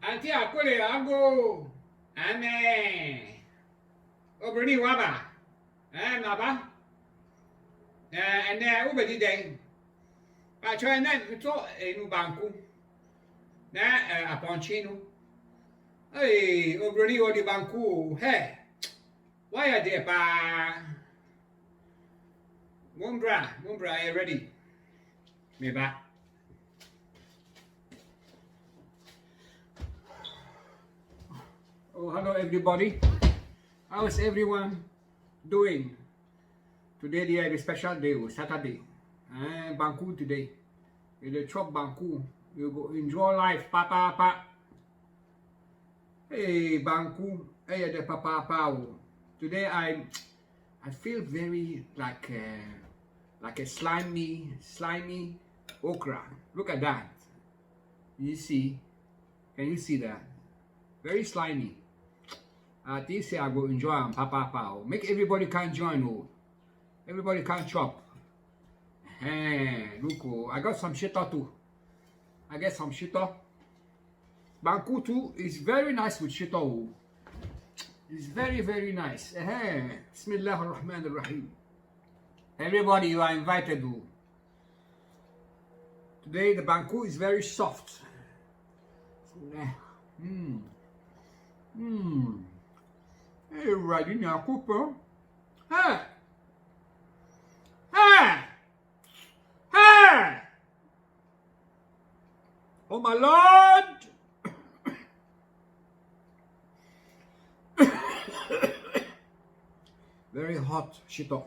Anti akole ango. Ane. Obroni waba. Naba. Ene ubedi den. Pa cho ene to enu banku. Na aponchino. Hey, obroni odi banku. Hey. Why are they pa? Mumbra, are you ready? Me ba. Oh, hello everybody. How is everyone doing? Today they are a special day, Saturday. Banku today. You dey chop Banku. You go enjoy life, papa. Hey, Banku. Hey, the papa. Today I feel very like a slimy okra. Look at that. You see? Can you see that? Very slimy. This year I go enjoy and papa. Make everybody can join. Oh, everybody can chop. Look, oh, I got some shita too. I get some shita. Banku too is very nice with shita. Oh. It's very nice. Bismillah ar-Rahman ar-Rahim. Everybody, you are invited. Oh. Today the Banku is very soft. Hey, right in your cooper. Hey! Oh my Lord! Very hot, shito.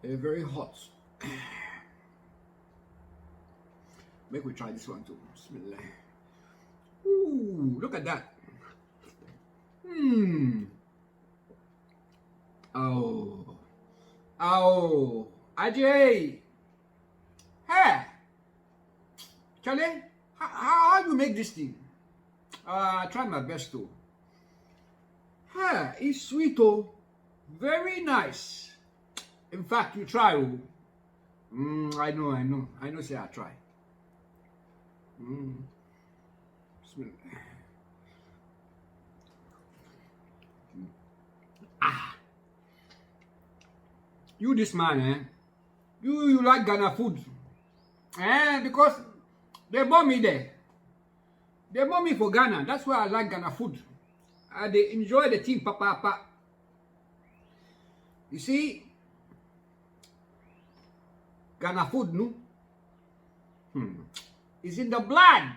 Very hot. Make we try this one too. Bismillah. Ooh, look at that. Oh, Ajay. Hey, Charlie, how do you make this thing? I try my best to. Hey, it's sweet, oh, very nice. In fact, you try, oh. I know. Say I try. You this man, You like Ghana food, Because they bought me there. They bought me for Ghana. That's why I like Ghana food. They enjoy the thing, papa. You see, Ghana food, no? It's in the blood.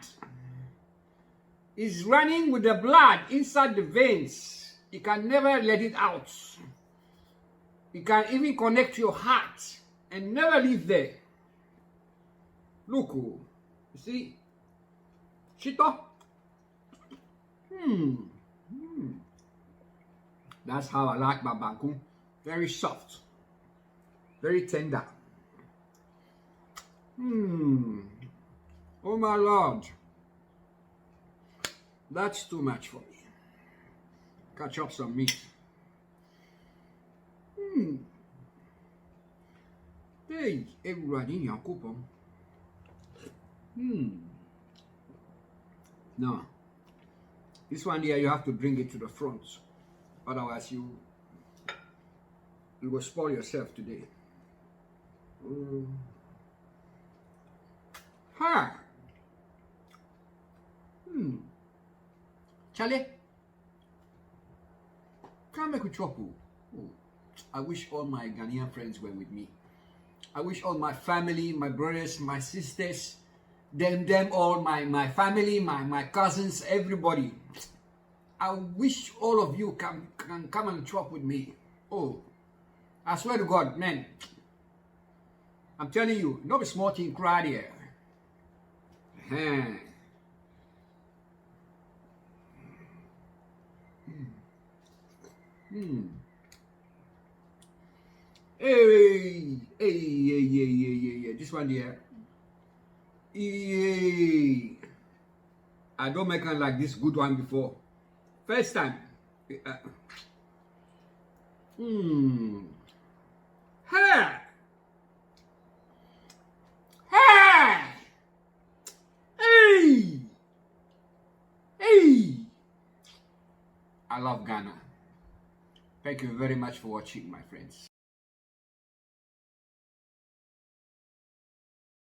It's running with the blood inside the veins. You can never let it out. You can even connect your heart and never leave there. Look, you see, Chito. That's how I like my Banku. Very soft, very tender. Oh my Lord, that's too much for me. Catch up some meat. Hey, everybody in your coupon. No. This one here, you have to bring it to the front. Otherwise, you will spoil yourself today. Charlie, can't make a chop. I wish all my Ghanaian friends were with me. I wish all my family, my brothers, my sisters, them all, my family, my cousins, everybody. I wish all of you can come and chop with me. Oh, I swear to God, man. I'm telling you, no be small thing crowd here. Hey, this one here. I don't make one like this good one before. First time. I love Ghana. Thank you very much for watching, my friends.